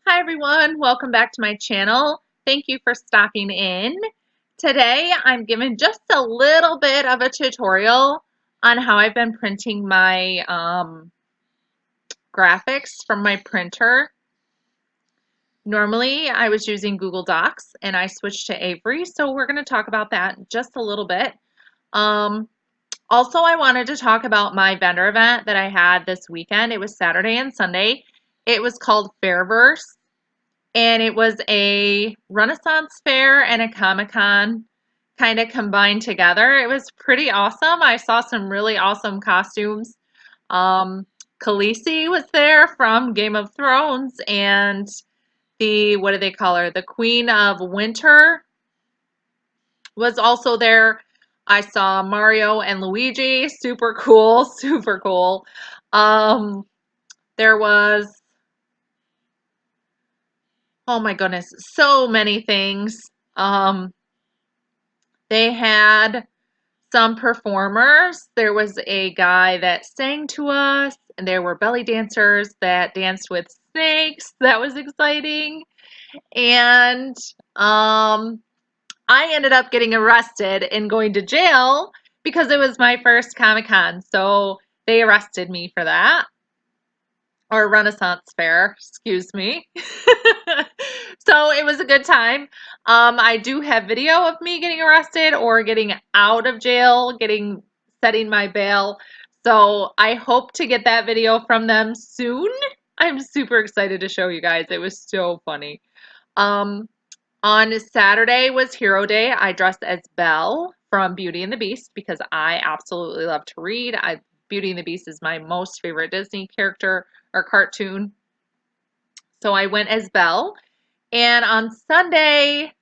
Hi everyone, welcome back to my channel. Thank you for stopping in. Today I'm giving just a little bit of a tutorial on how I've been printing my graphics from my printer. Normally I was using Google Docs and I switched to Avery, so we're going to talk about that just a little bit. Also, I wanted to talk about my vendor event that I had this weekend. It was Saturday and Sunday. It was called Fairverse. And it was a Renaissance fair and a Comic-Con kind of combined together. It was pretty awesome. I saw some really awesome costumes. Khaleesi was there from Game of Thrones, and what do they call her? The Queen of Winter was also there. I saw Mario and Luigi. Super cool, super cool. There was, oh my goodness, so many things. They had some performers. There was a guy that sang to us, and there were belly dancers that danced with snakes. That was exciting. And I ended up getting arrested and going to jail because it was my first Comic-Con. So they arrested me for that. Or Renaissance Fair, excuse me. So it was a good time. I do have video of me getting arrested or getting out of jail, setting my bail. So I hope to get that video from them soon. I'm super excited to show you guys. It was so funny. On Saturday was Hero Day. I dressed as Belle from Beauty and the Beast because I absolutely love to read. Beauty and the Beast is my most favorite Disney character or cartoon. So I went as Belle. And on Sunday,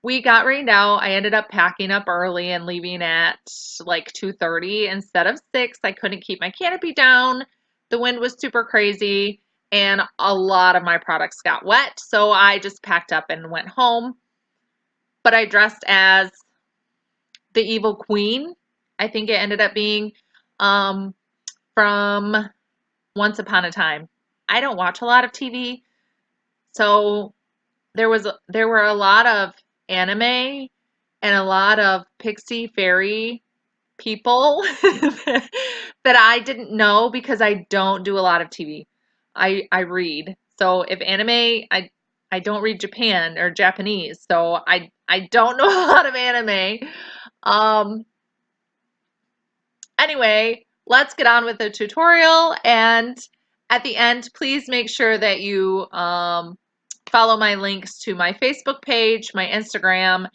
we got rained out. I ended up packing up early and leaving at like 2:30 instead of 6. I couldn't keep my canopy down. The wind was super crazy and a lot of my products got wet. So I just packed up and went home. But I dressed as the Evil Queen. I think it ended up being from Once Upon a Time. I don't watch a lot of TV, so there were a lot of anime and a lot of pixie fairy people that I didn't know because I don't do a lot of TV. I read. So if anime, I don't read Japan or Japanese, so I don't know a lot of anime. Um, Anyway, let's get on with the tutorial, and at the end, please make sure that you follow my links to my Facebook page, my Instagram,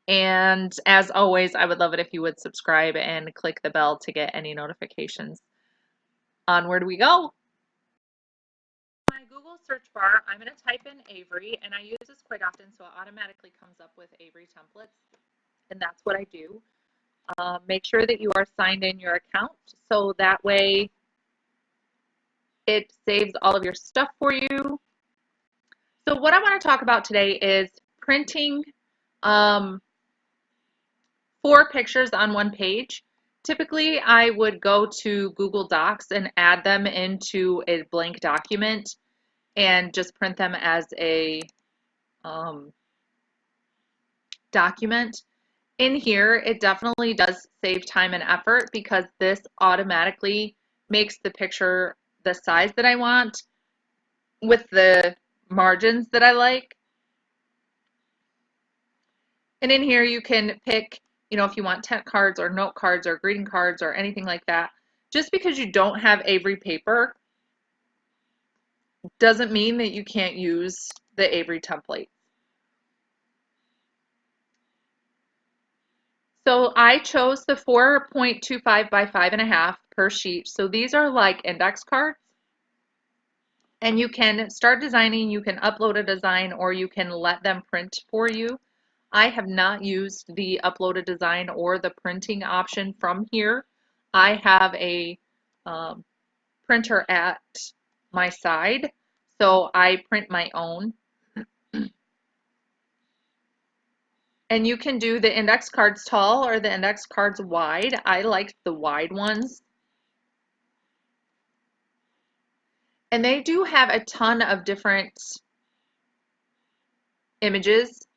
and as always, I would love it if you would subscribe and click the bell to get any notifications. Onward we go. My Google search bar, I'm going to type in Avery, and I use this quite often, so it automatically comes up with Avery templates, and that's what I do. Make sure that you are signed in your account so that way it saves all of your stuff for you. So what I want to talk about today is printing 4 pictures on one page. Typically, I would go to Google Docs and add them into a blank document and just print them as a document. In here, it definitely does save time and effort because this automatically makes the picture the size that I want with the margins that I like. And in here you can pick, if you want tent cards or note cards or greeting cards or anything like that. Just because you don't have Avery paper doesn't mean that you can't use the Avery template. So I chose the 4.25 by 5.5 per sheet. So these are like index cards. And you can start designing, you can upload a design, or you can let them print for you. I have not used the upload a design or the printing option from here. I have a printer at my side, so I print my own. And you can do the index cards tall or the index cards wide. I like the wide ones. And they do have a ton of different images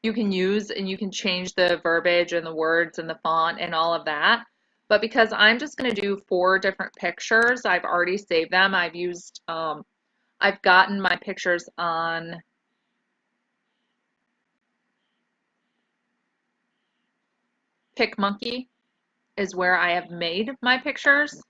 you can use, and you can change the verbiage and the words and the font and all of that. But because I'm just going to do 4 different pictures, I've already saved them. I've gotten my pictures on PicMonkey is where I have made my pictures.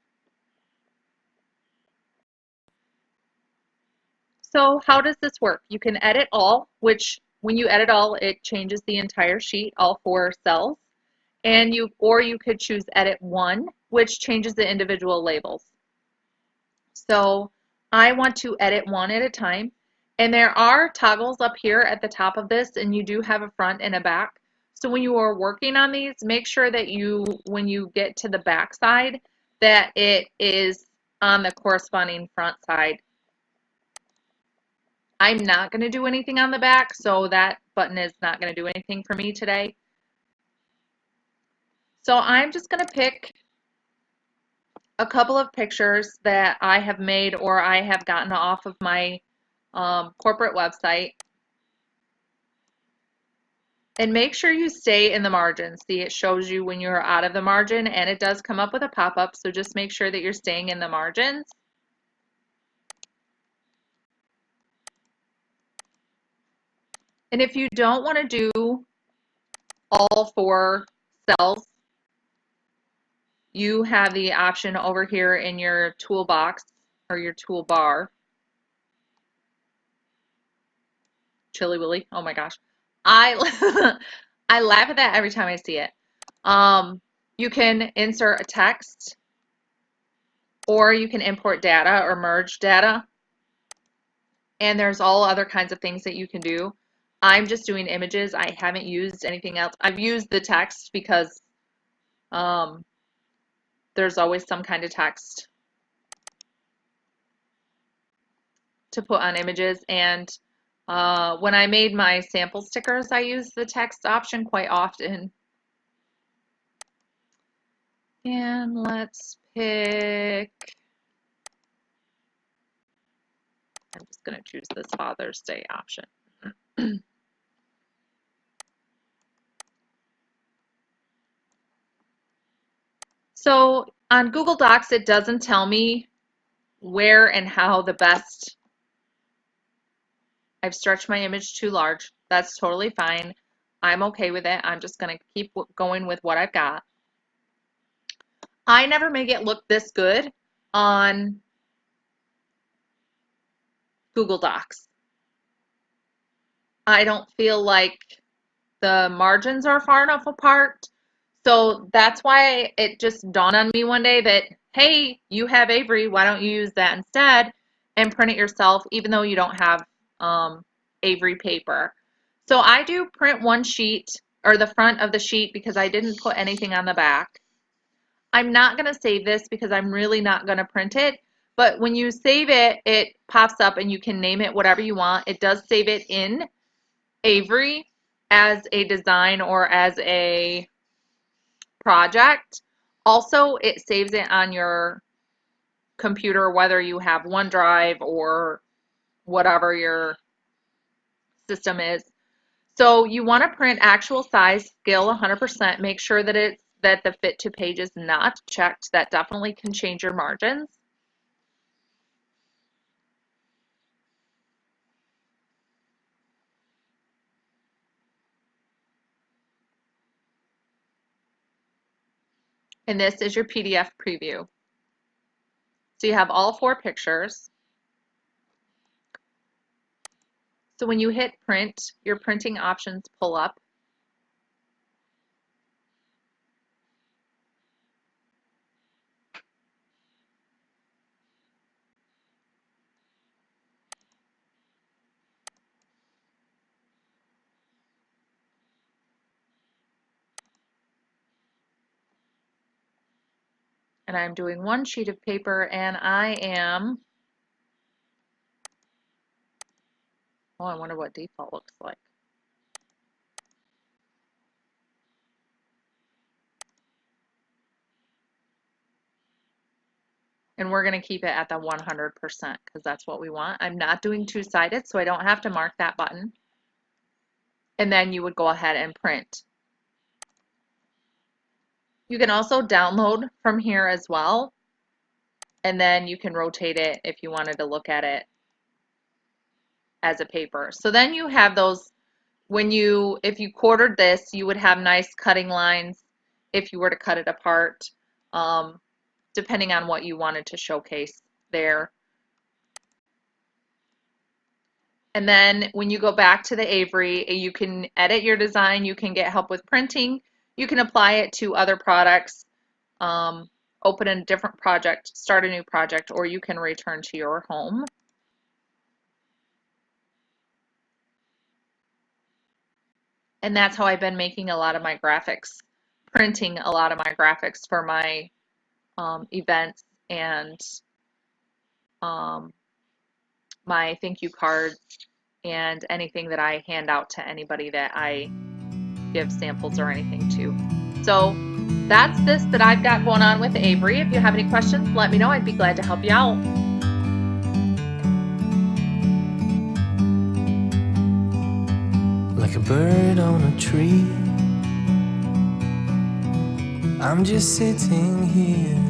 So how does this work? You can edit all, which when you edit all, it changes the entire sheet, all 4 cells. And you could choose edit one, which changes the individual labels. So I want to edit one at a time. And there are toggles up here at the top of this, and you do have a front and a back. So when you are working on these, make sure that when you get to the back side, that it is on the corresponding front side. I'm not going to do anything on the back, so that button is not going to do anything for me today. So I'm just going to pick a couple of pictures that I have made or I have gotten off of my corporate website. And make sure you stay in the margin. See, it shows you when you're out of the margin, and it does come up with a pop-up, so just make sure that you're staying in the margins. And if you don't want to do all 4 cells, you have the option over here in your toolbox or your toolbar. Chili Willy, oh my gosh. I I laugh at that every time I see it. You can insert a text, or you can import data or merge data. And there's all other kinds of things that you can do. I'm just doing images. I haven't used anything else. I've used the text because there's always some kind of text to put on images. And when I made my sample stickers, I used the text option quite often. And let's pick, I'm just going to choose this Father's Day option. So on Google Docs, it doesn't tell me where and how the best. I've stretched my image too large. That's totally fine. I'm okay with it. I'm just going to keep going with what I've got. I never make it look this good on Google Docs. I don't feel like the margins are far enough apart. So that's why it just dawned on me one day that, hey, you have Avery, why don't you use that instead and print it yourself, even though you don't have Avery paper. So I do print one sheet, or the front of the sheet, because I didn't put anything on the back. I'm not going to save this because I'm really not going to print it. But when you save it, it pops up and you can name it whatever you want. It does save it in Avery as a design or as a project. Also, it saves it on your computer, whether you have OneDrive or whatever your system is. So you want to print actual size, scale 100%. Make sure that the fit to page is not checked. That definitely can change your margins. And this is your PDF preview. So you have all 4 pictures. So when you hit print, your printing options pull up. And I'm doing one sheet of paper, and I wonder what default looks like. And we're going to keep it at the 100% because that's what we want. I'm not doing 2-sided, so I don't have to mark that button. and then you would go ahead and print. You can also download from here as well, and then you can rotate it if you wanted to look at it as a paper. So then you have those, if you quartered this, you would have nice cutting lines if you were to cut it apart, depending on what you wanted to showcase there. And then when you go back to the Avery, you can edit your design, you can get help with printing, you can apply it to other products, open a different project, start a new project, or you can return to your home. And that's how I've been making a lot of my graphics, printing a lot of my graphics for my events and um, my thank you cards and anything that I hand out to anybody that I give samples or anything to. So that's this that I've got going on with Avery. If you have any questions, let me know. I'd be glad to help you out. Like a bird on a tree, I'm just sitting here